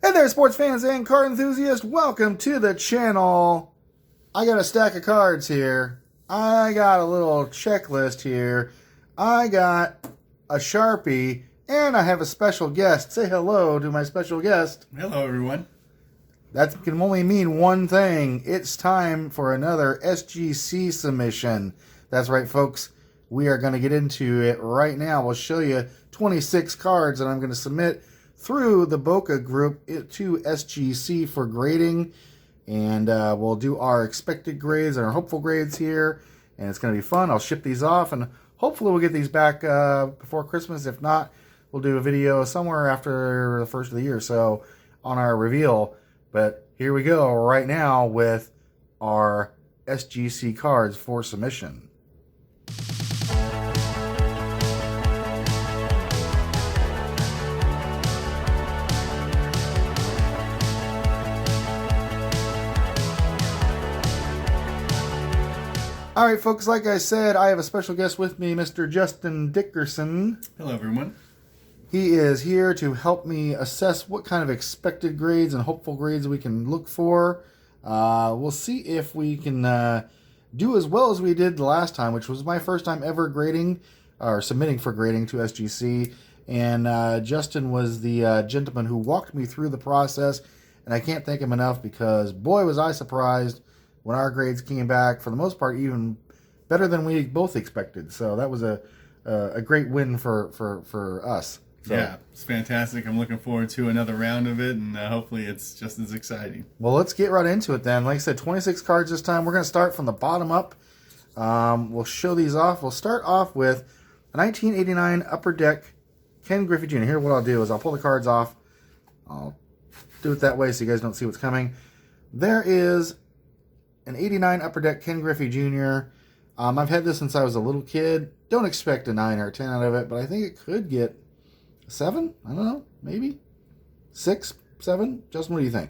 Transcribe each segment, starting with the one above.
Hey there, sports fans and card enthusiasts. Welcome to the channel. I got a stack of cards here. I got a little checklist here. I got a Sharpie, and I have a special guest. Say hello to my special guest. Hello, everyone. That can only mean one thing. It's time for another SGC submission. That's right, folks. We are going to get into it right now. We'll show you 26 cards that I'm going to submit through the Boca group to SGC for grading. And we'll do our expected grades and our hopeful grades here. And it's going to be fun. I'll ship these off, and hopefully we'll get these back before Christmas. If not, we'll do a video somewhere after the first of the year, so on our reveal. But here we go right now with our SGC cards for submission. All right, folks, like I said, I have a special guest with me, Mr. Justin Dickerson. Hello, everyone. He is here to help me assess what kind of expected grades and hopeful grades we can look for. We'll see if we can do as well as we did the last time, which was my first time ever grading or submitting for grading to SGC. And Justin was the gentleman who walked me through the process, and I can't thank him enough because, boy, was I surprised when our grades came back, for the most part, even better than we both expected. So that was a great win for us. So, yeah, it's fantastic. I'm looking forward to another round of it, and hopefully it's just as exciting. Well, let's get right into it then. Like I said, 26 cards this time. We're going to start from the bottom up. We'll show these off. We'll start off with a 1989 Upper Deck Ken Griffey Jr. Here, what I'll do is I'll pull the cards off. I'll do it that way so you guys don't see what's coming. There is an 89 Upper Deck Ken Griffey Jr. I've had this since I was a little kid. Don't expect a 9 or a 10 out of it, but I think it could get a 7. I don't know. Maybe 6, 7. Justin, what do you think?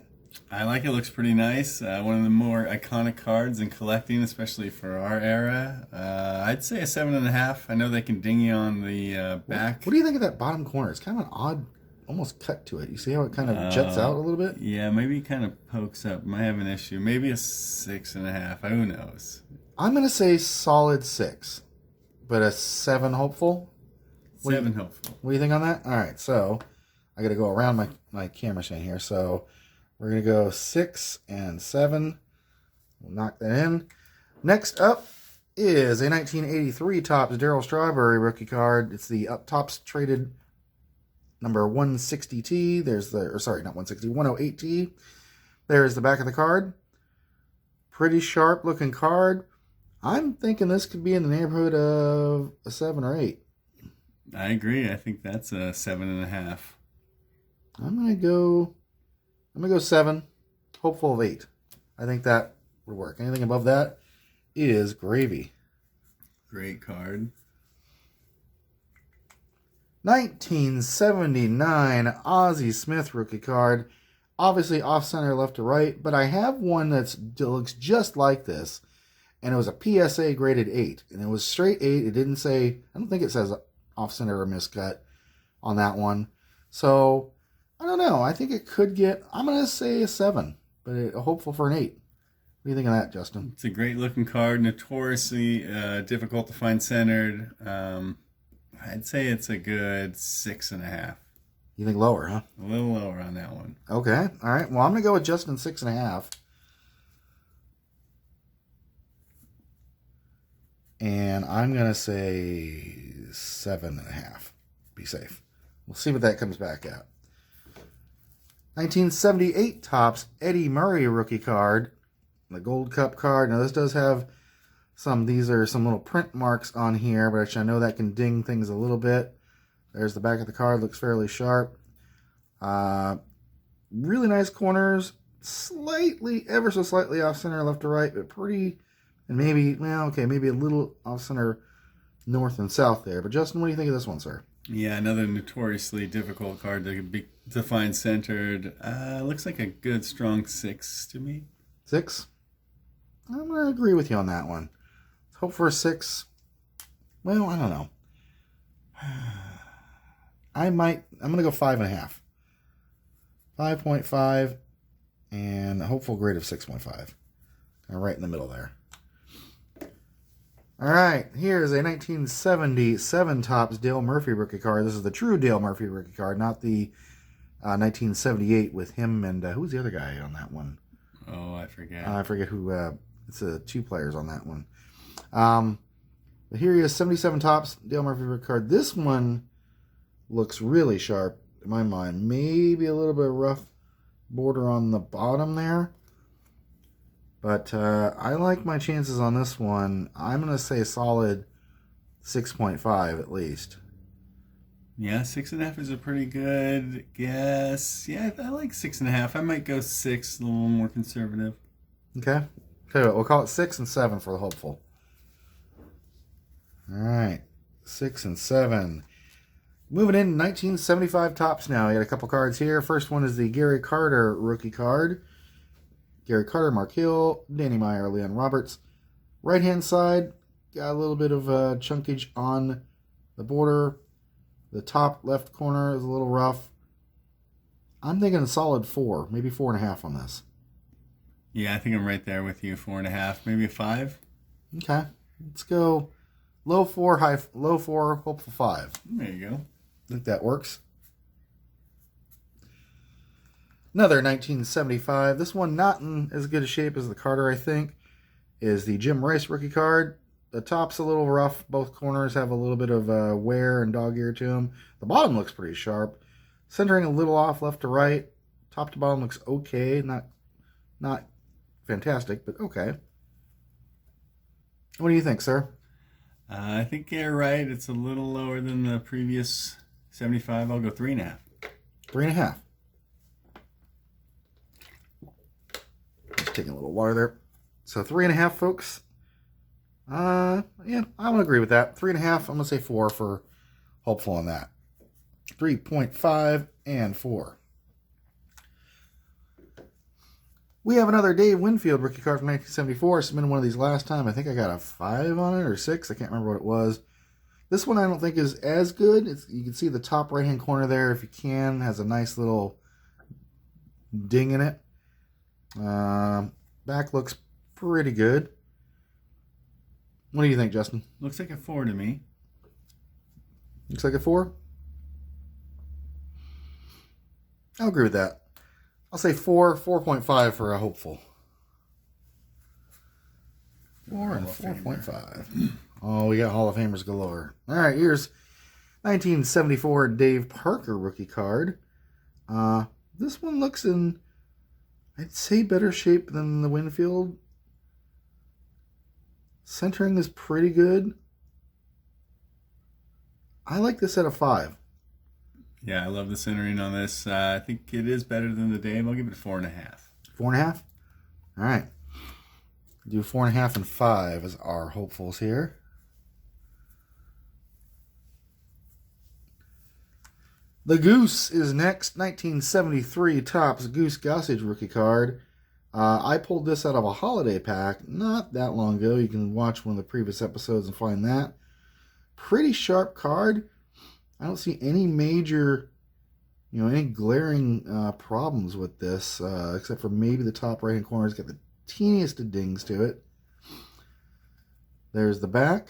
I like it. Looks pretty nice. One of the more iconic cards in collecting, especially for our era. I'd say a 7.5. I know they can ding you on the back. What do you think of that bottom corner? It's kind of an odd, almost cut to it. You see how it kind of jets out a little bit? Yeah, maybe it kind of pokes up. Might have an issue. Maybe a 6.5. Who knows? I'm going to say solid 6, but a 7 hopeful. 7 hopeful. What do you think on that? All right, so I got to go around my camera stand here. So we're going to go 6 and 7. We'll knock that in. Next up is a 1983 Topps Daryl Strawberry rookie card. It's the Topps traded number 160T. There's the, or sorry, not 160, 108T. There's the back of the card. Pretty sharp looking card. I'm thinking this could be in the neighborhood of a 7 or 8. I agree. I think that's a 7.5. I'm gonna go 7. Hopeful of 8. I think that would work. Anything above that is gravy. Great card. 1979 Aussie Smith rookie card. Obviously off center left to right, but I have one that looks just like this, and it was a PSA graded 8, and it was straight 8. It didn't say, I don't think it says off center or miscut on that one. So I don't know. I think it could get, I'm going to say a 7, but hopeful for an 8. What do you think of that, Justin? It's a great looking card, notoriously difficult to find centered. I'd say it's a good 6.5. You think lower, huh? A little lower on that one. Okay. All right. Well, I'm going to go with Justin 6.5. And I'm going to say 7.5. Be safe. We'll see what that comes back at. 1978 Topps Eddie Murray rookie card. The Gold Cup card. Now, this does have these are some little print marks on here, but I know that can ding things a little bit. There's the back of the card. Looks fairly sharp. Really nice corners. Slightly, ever so slightly off center left to right, but pretty, and maybe, well, okay, maybe a little off center north and south there. But Justin, what do you think of this one, sir? Yeah, another notoriously difficult card to find centered. Looks like a good strong 6 to me. 6? I'm going to agree with you on that one. Let's hope for a 6. Well, I don't know. I'm going to go 5.5. 5.5, and a hopeful grade of 6.5. Kind of right in the middle there. All right, here's a 1977 Topps Dale Murphy rookie card. This is the true Dale Murphy rookie card, not the 1978 with him and who's the other guy on that one? Oh, I forget. I forget who. It's two players on that one. But here he is, 77 Topps Dale Murphy rookie card. This one looks really sharp in my mind. Maybe a little bit of rough border on the bottom there. But I like my chances on this one. I'm going to say a solid 6.5 at least. Yeah, 6.5 is a pretty good guess. Yeah, I like 6.5. I might go 6, a little more conservative. Okay. Tell you what, we'll call it 6 and 7 for the hopeful. All right. 6 and 7. Moving in 1975 Topps now. We got a couple cards here. First one is the Gary Carter rookie card. Gary Carter, Mark Hill, Danny Meyer, Leon Roberts. Right-hand side, got a little bit of chunkage on the border. The top left corner is a little rough. I'm thinking a solid 4, maybe 4.5 on this. Yeah, I think I'm right there with you. 4.5, maybe a 5. Okay, let's go low 4, hopeful 5. There you go. I think that works. Another 1975. This one not in as good a shape as the Carter, I think, is the Jim Rice rookie card. The top's a little rough. Both corners have a little bit of wear and dog ear to them. The bottom looks pretty sharp. Centering a little off left to right. Top to bottom looks okay. Not fantastic, but okay. What do you think, sir? I think you're right. It's a little lower than the previous 75. I'll go 3.5. 3.5. Just taking a little water there. So 3.5, folks. Yeah, I would agree with that. 3.5. I'm gonna say 4 for hopeful on that. 3.5 and 4. We have another Dave Winfield rookie card from 1974. Submitted one of these last time. I think I got a 5 on it or 6. I can't remember what it was. This one I don't think is as good. You can see the top right-hand corner there, if you can, has a nice little ding in it. Back looks pretty good. What do you think, Justin? Looks like a 4 to me. Looks like a 4? I'll agree with that. I'll say 4, 4.5 for a hopeful. 4 and 4.5. Oh, we got Hall of Famers galore. All right, here's 1974 Dave Parker rookie card. This one looks in, I'd say, better shape than the Winfield. Centering is pretty good. I like this at a 5. Yeah, I love the centering on this. I think it is better than the Dave. I'll give it a 4.5. 4.5? All right. Do 4.5 and 5 as our hopefuls here. The Goose is next. 1973 Topps Goose Gossage rookie card. I pulled this out of a holiday pack not that long ago. You can watch one of the previous episodes and find that. Pretty sharp card. I don't see any major, any glaring problems with this, except for maybe the top right-hand corner has got the teeniest of dings to it. There's the back.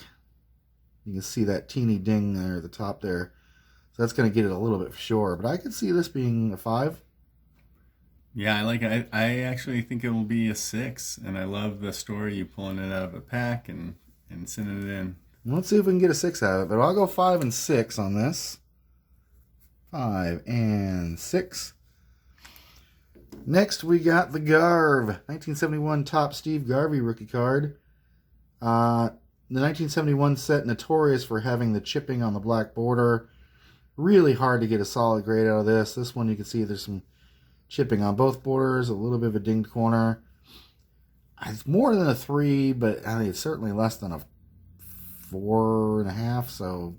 You can see that teeny ding there at the top there. So that's going to get it a little bit for sure. But I could see this being a 5. Yeah, I like it. I actually think it will be a 6. And I love the story, you pulling it out of a pack and sending it in. Let's see if we can get a 6 out of it. But I'll go 5 and 6 on this. 5 and 6. Next, we got the Garv. 1971 Top Steve Garvey rookie card. The 1971 set notorious for having the chipping on the black border. Really hard to get a solid grade out of this. This one you can see there's some chipping on both borders. A little bit of a dinged corner. It's more than a 3, but I think it's certainly less than a 4.5, so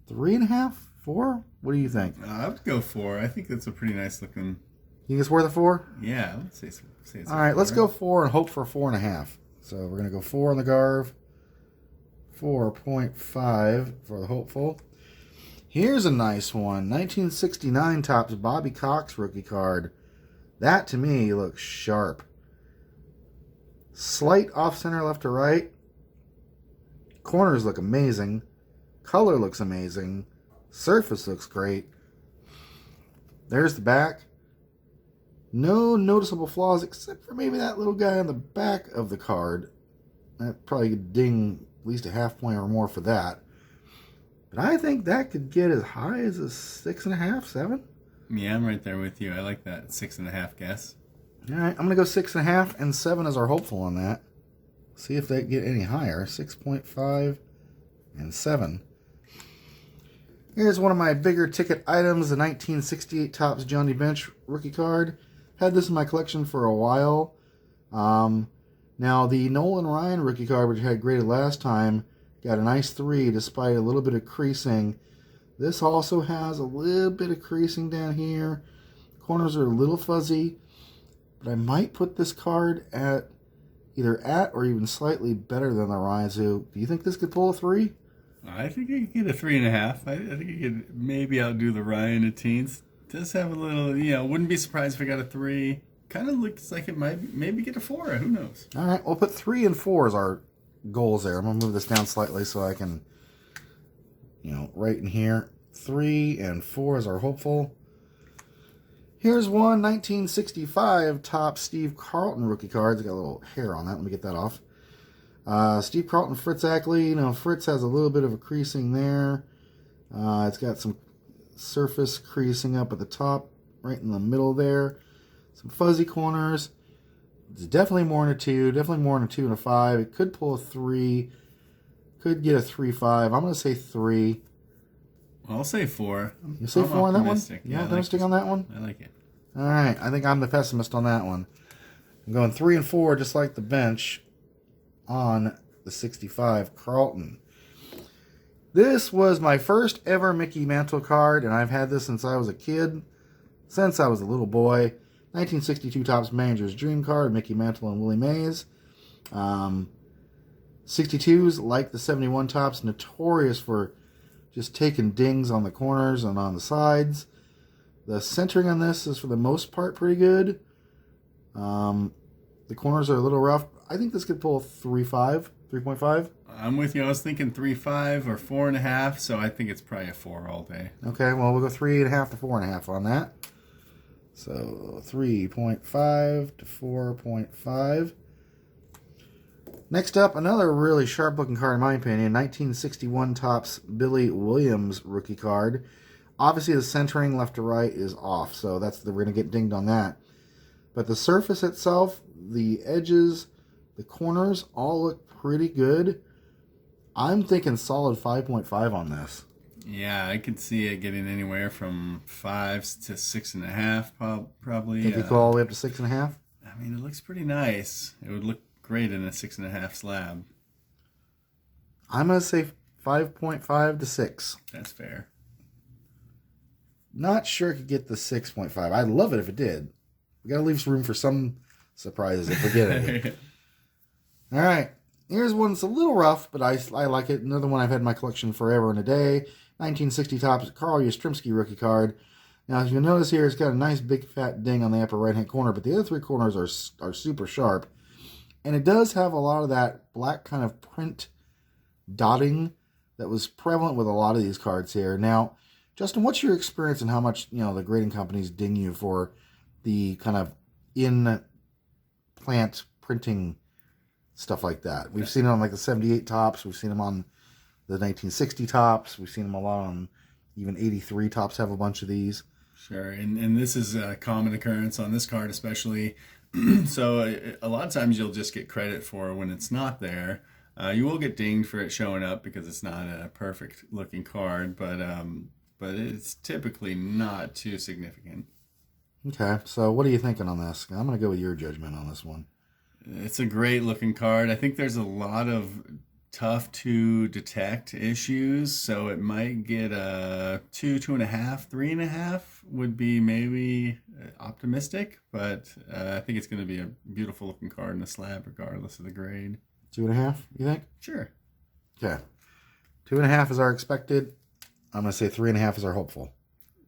3.5, 4. What do you think? I would go 4. I think that's a pretty nice looking. You think it's worth a 4? Yeah, let's say it's all right, let's go 4 and hope for 4.5. So we're gonna go 4 on the Garv, 4.5 for the hopeful. Here's a nice one. 1969 Topps Bobby Cox rookie card. That, to me, looks sharp. Slight off-center left to right. Corners look amazing. Color looks amazing. Surface looks great. There's the back. No noticeable flaws except for maybe that little guy on the back of the card. That probably could ding at least a half point or more for that. But I think that could get as high as a 6.5, 7. Yeah, I'm right there with you. I like that 6.5 guess. All right, I'm going to go 6.5, and 7 is our hopeful on that. See if they get any higher. 6.5 and 7. Here's one of my bigger ticket items, the 1968 Topps Johnny Bench rookie card. Had this in my collection for a while. Now, the Nolan Ryan rookie card, which I had graded last time, got a nice 3 despite a little bit of creasing. This also has a little bit of creasing down here. Corners are a little fuzzy. But I might put this card at either at or even slightly better than the Ryan. So, do you think this could pull a 3? I think you could get a 3.5. I think you could maybe outdo the Ryan at teens. Does have a little, wouldn't be surprised if I got a 3. Kind of looks like it might maybe get a 4. Who knows? All right, we'll put 3 and 4 as our goals there. I'm going to move this down slightly so I can, right in here. 3 and 4 is our hopeful. Here's one 1965 Topps Steve Carlton rookie card. It's got a little hair on that. Let me get that off. Steve Carlton, Fritz Ackley. Fritz has a little bit of a creasing there. It's got some surface creasing up at the top, right in the middle there. Some fuzzy corners. It's definitely more than a 2. Definitely more than a 2 and a 5. It could pull a 3. Could get a 3.5. I'm going to say 3. I'll say 4. You say 4 on that one? Yeah, You optimistic on that one? I like it. All right. I think I'm the pessimist on that one. I'm going 3 and 4, just like the bench on the 65 Carlton. This was my first ever Mickey Mantle card, and I've had this since I was a kid, since I was a little boy. 1962 Topps Manager's Dream card, Mickey Mantle and Willie Mays. 62s, like the 71 Topps, notorious for just taking dings on the corners and on the sides. The centering on this is, for the most part, pretty good. The corners are a little rough. I think this could pull 3.5, 3.5. I'm with you. I was thinking 3.5 or 4.5, so I think it's probably a 4 all day. Okay, well, we'll go 3.5 to 4.5 on that. So 3.5 to 4.5. Next up, another really sharp-looking card, in my opinion. 1961 Topps Billy Williams rookie card. Obviously, the centering left to right is off, so we're going to get dinged on that. But the surface itself, the edges, the corners, all look pretty good. I'm thinking solid 5.5 on this. Yeah, I could see it getting anywhere from 5 to 6.5, probably. Think it go all the way up to 6.5? I mean, it looks pretty nice. It would look great in a 6.5 slab. I'm going to say 5.5 to 6. That's fair. Not sure it could get the 6.5. I'd love it if it did. We got to leave some room for some surprises if we get it. All right. Here's one that's a little rough, but I like it. Another one I've had in my collection forever and a day. 1960 Topps Carl Yastrzemski rookie card. Now, as you'll notice here, it's got a nice big fat ding on the upper right-hand corner, but the other 3 corners are super sharp. And it does have a lot of that black kind of print dotting that was prevalent with a lot of these cards here. Now, Justin, what's your experience and how much, the grading companies ding you for the kind of in-plant printing stuff like that? We've seen it on like the 78 Topps. We've seen them on the 1960 Topps. We've seen them a lot on even 83 Topps have a bunch of these. Sure, and this is a common occurrence on this card especially. So a lot of times you'll just get credit for when it's not there. You will get dinged for it showing up because it's not a perfect looking card, but it's typically not too significant. Okay, so what are you thinking on this? I'm going to go with your judgment on this one. It's a great looking card. I think there's a lot of tough to detect issues, so it might get a 2, 2.5, 3.5 would be maybe optimistic, but I think it's going to be a beautiful looking card in a slab regardless of the grade. 2.5, you think? Sure. Okay. 2.5 is our expected. I'm going to say 3.5 is our hopeful.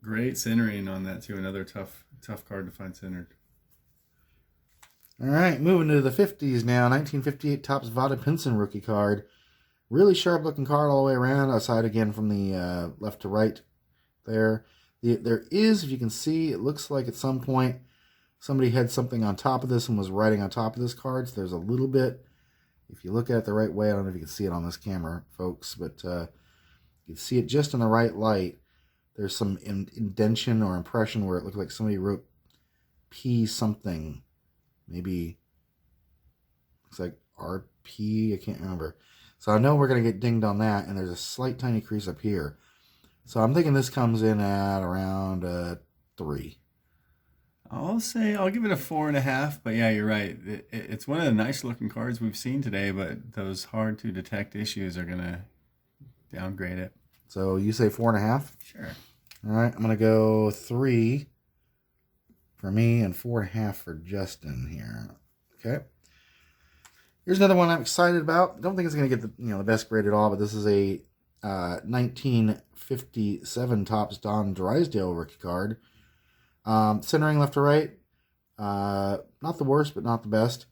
Great centering on that too. Another tough card to find centered. All right, moving to the 50s now. 1958 Topps Vada Pinson rookie card. Really sharp looking card all the way around. Aside again from the left to right there. There is, if you can see, it looks like at some point somebody had something on top of this and was writing on top of this card. So there's a little bit, if you look at it the right way, I don't know if you can see it on this camera, folks, but you can see it just in the right light. There's some indentation or impression where it looked like somebody wrote P something. Maybe looks like RP, I can't remember. So I know we're going to get dinged on that, and there's a slight tiny crease up here. So I'm thinking this comes in at around 3. I'll give it a 4.5, but yeah, you're right. It's one of the nice looking cards we've seen today, but those hard to detect issues are going to downgrade it. So you say 4.5? Sure. All right, I'm going to go 3 for me and 4.5 for Justin here. Okay. Here's another one I'm excited about. Don't think it's going to get the best grade at all, but this is a 1957 Topps Don Drysdale rookie card. Centering left to right. Not the worst, but not the best.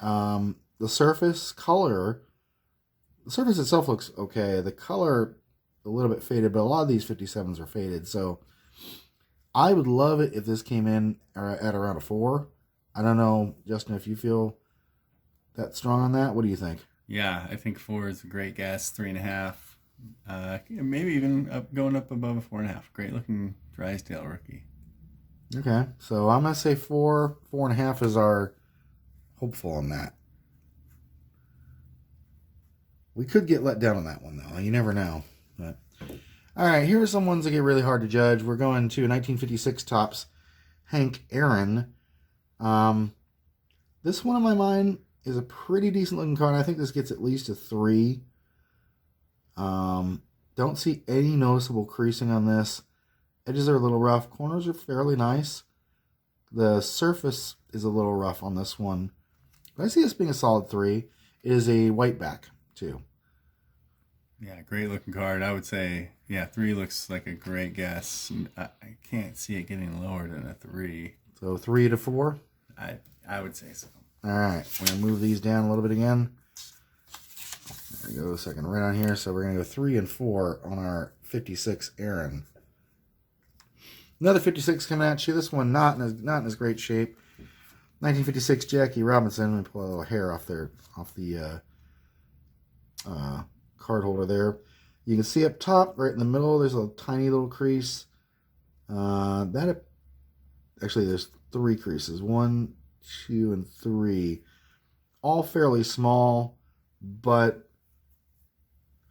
The surface color. The surface itself looks okay. The color a little bit faded, but a lot of these 57s are faded. So I would love it if this came in at around a 4. I don't know, Justin, if you feel that strong on that. What do you think? Yeah, I think 4 is a great guess. 3.5. Maybe even going up above a 4.5. Great looking Drysdale rookie. Okay, so I'm going to say 4. 4.5 is our hopeful on that. We could get let down on that one, though. You never know. But all right, here are some ones that get really hard to judge. We're going to 1956 Topps Hank Aaron. This one in my mind is a pretty decent looking card. I think this gets at least a 3. Don't see any noticeable creasing on this. Edges are a little rough. Corners are fairly nice. The surface is a little rough on this one. But I see this being a solid 3. It is a white back, too. Yeah, great looking card. I would say, 3 looks like a great guess. I can't see it getting lower than a 3. So 3 to 4? I would say so. All right, we're going to move these down a little bit again. There we go, so I can write on here. So we're going to go 3 and 4 on our 56 Aaron. Another 56 coming at you. This one not in as great shape. 1956 Jackie Robinson. Let me pull a little hair off the card holder there. You can see up top, right in the middle, there's a tiny little crease. Actually, there's 3 creases. 1, 2, and 3. All fairly small, but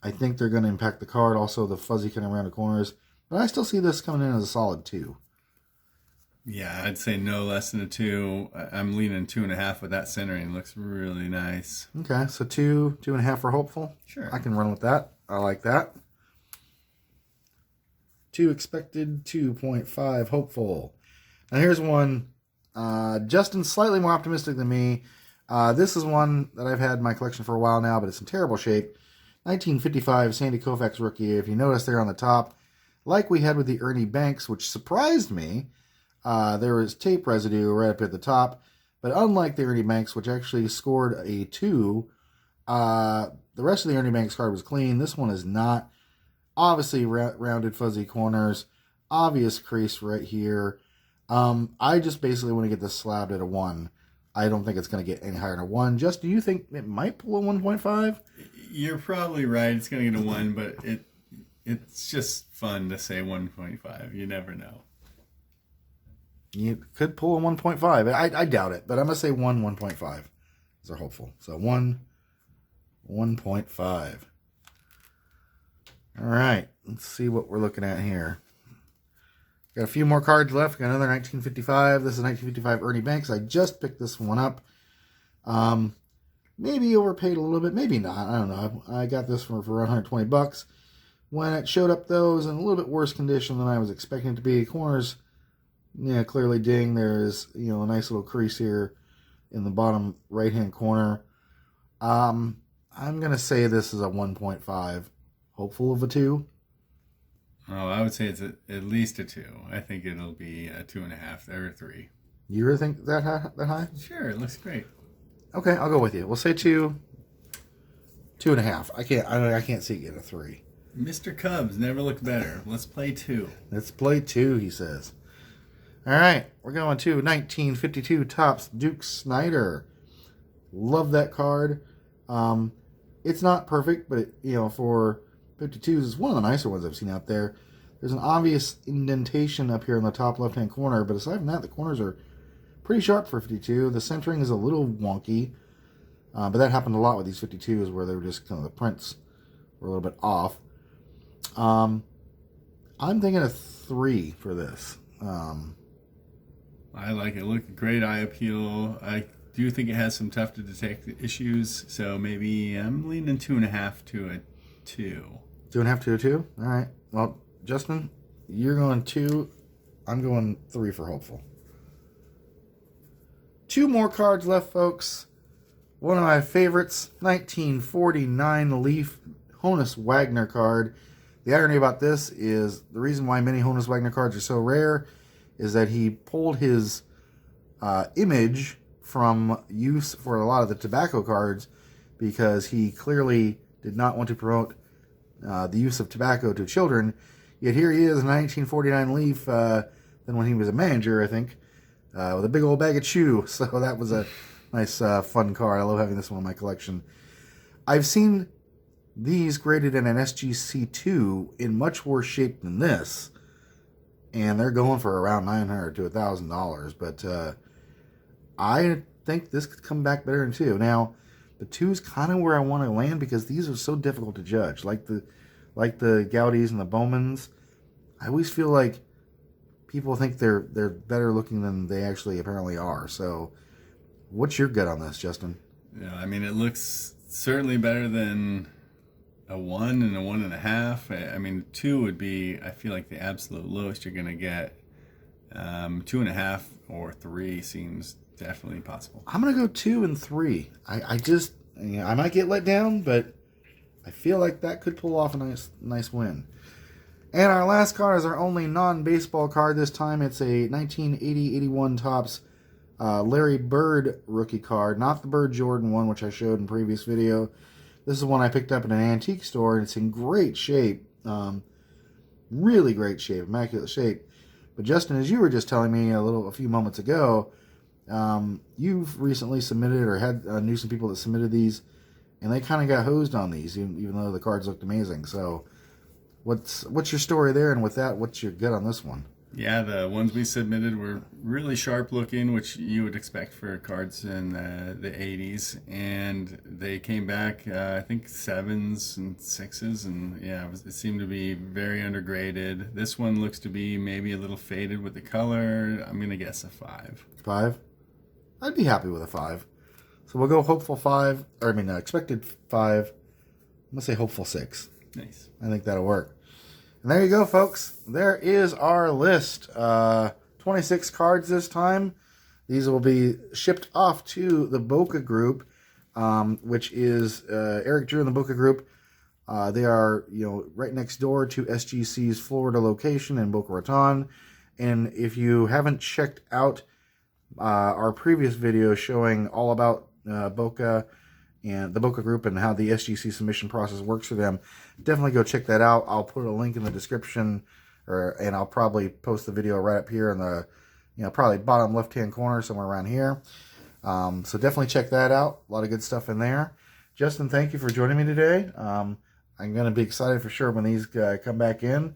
I think they're going to impact the card. Also, the fuzzy kind of around the corners. But I still see this coming in as a solid 2. Yeah, I'd say no less than a 2. I'm leaning 2.5 with that centering. Looks really nice. Okay, so 2, 2.5 for hopeful. Sure. I can run with that. I like that. 2 expected, 2.5 hopeful. Now here's one. Justin's slightly more optimistic than me. This is one that I've had in my collection for a while now, but it's in terrible shape. 1955 Sandy Kofax rookie. If you notice there on the top, like we had with the Ernie Banks, which surprised me, there was tape residue right up at the top. But unlike the Ernie Banks, which actually scored a 2, the rest of the Ernie Banks card was clean. This one is not. Obviously, rounded fuzzy corners. Obvious crease right here. I just basically want to get this slabbed at a 1. I don't think it's going to get any higher than a 1. Just, do you think it might pull a 1.5? You're probably right. It's going to get a 1, but it's just fun to say 1.5. You never know. You could pull a 1.5. I doubt it, but I'm going to say 1.5. These are hopeful. So 1.5. All right. Let's see what we're looking at here. Got a few more cards left. Got another 1955. This is 1955 Ernie Banks. I just picked this one up. Maybe overpaid a little bit. Maybe not. I don't know. I got this for around $120. When it showed up, though, it was in a little bit worse condition than I was expecting it to be. Corners, yeah, clearly ding. There's, a nice little crease here in the bottom right-hand corner. I'm going to say this is a 1.5. Hopeful of a 2. Oh, I would say it's at least a 2. I think it'll be a 2.5 or a 3. You really think that high? Sure, it looks great. Okay, I'll go with you. We'll say 2, 2.5. I can't see it getting a 3. Mr. Cubs never looked better. Let's play 2. Let's play 2, he says. All right, we're going to 1952 Topps Duke Snider. Love that card. It's not perfect, but for 52s, it's one of the nicer ones I've seen out there. There's an obvious indentation up here in the top left-hand corner, but aside from that, the corners are pretty sharp for 52. The centering is a little wonky, but that happened a lot with these 52s where they were just kind of the prints were a little bit off. I'm thinking a 3 for this. I like it. Look, great eye appeal. I do think it has some tough to detect issues, so maybe I'm leaning 2.5 to a 2. 2.5 to a 2? All right. Well, Justin, you're going 2. I'm going 3 for hopeful. 2 more cards left, folks. One of my favorites, 1949 Leaf Honus Wagner card. The irony about this is the reason why many Honus Wagner cards are so rare is that he pulled his image from use for a lot of the tobacco cards because he clearly did not want to promote the use of tobacco to children. Yet here he is, 1949 Leaf, then when he was a manager, I think, with a big old bag of chew. So that was a nice, fun card. I love having this one in my collection. I've seen these graded in an SGC2 in much worse shape than this, and they're going for around $900 to $1,000. But I think this could come back better than 2. Now, the 2's kind of where I want to land because these are so difficult to judge. Like the Gaudis and the Bowmans, I always feel like people think they're better looking than they actually apparently are. So, what's your gut on this, Justin? Yeah, I mean, it looks certainly better than a 1 and a 1.5. I mean, 2 would be, I feel like, the absolute lowest you're going to get. 2.5 or 3 seems definitely possible. I'm going to go 2 and 3. I might get let down, but I feel like that could pull off a nice win. And our last card is our only non-baseball card this time. It's a 1980-81 Topps Larry Bird rookie card. Not the Bird Jordan one, which I showed in previous video. This is one I picked up in an antique store, and it's in great shape. Really great shape, immaculate shape. But Justin, as you were just telling me a few moments ago, you've recently submitted or knew some people that submitted these, and they kind of got hosed on these, even though the cards looked amazing. So, what's your story there? And with that, what's your gut on this one? Yeah, the ones we submitted were really sharp looking, which you would expect for cards in the 80s. And they came back, I think, 7s and 6s. And yeah, it seemed to be very undergraded. This one looks to be maybe a little faded with the color. I'm going to guess a 5. 5? I'd be happy with a 5. So we'll go hopeful 5, expected 5. I'm going to say hopeful 6. Nice. I think that'll work. And there you go, folks. There is our list. 26 cards this time. These will be shipped off to the Boca Group, which is Eric Drew and the Boca Group. They are, right next door to SGC's Florida location in Boca Raton. And if you haven't checked out our previous video showing all about Boca and the Boca Group and how the SGC submission process works for them, definitely go check that out. I'll put a link in the description, and I'll probably post the video right up here in the probably bottom left-hand corner, somewhere around here. So definitely check that out. A lot of good stuff in there. Justin, thank you for joining me today. I'm going to be excited for sure when these come back in.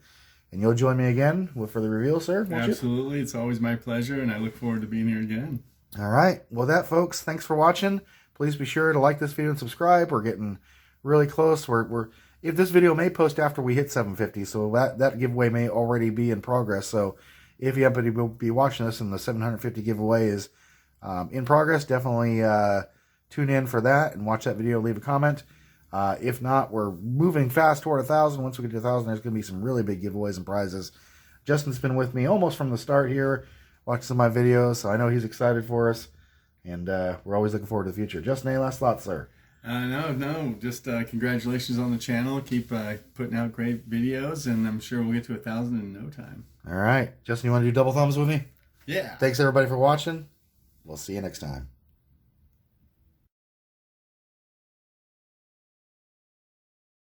And you'll join me again for the reveal, sir? Absolutely. It's always my pleasure, and I look forward to being here again. All right. Well, folks, thanks for watching. Please be sure to like this video and subscribe. We're getting really close. If this video may post after we hit 750, so that giveaway may already be in progress. So if you happen to be watching this and the 750 giveaway is in progress, definitely tune in for that and watch that video. Leave a comment. If not, we're moving fast toward 1,000. Once we get to 1,000, there's going to be some really big giveaways and prizes. Justin's been with me almost from the start here, watching some of my videos, so I know he's excited for us. And we're always looking forward to the future. Justin, any last thoughts, sir? No. Just congratulations on the channel. Keep putting out great videos, and I'm sure we'll get to 1,000 in no time. All right. Justin, you want to do double thumbs with me? Yeah. Thanks, everybody, for watching. We'll see you next time.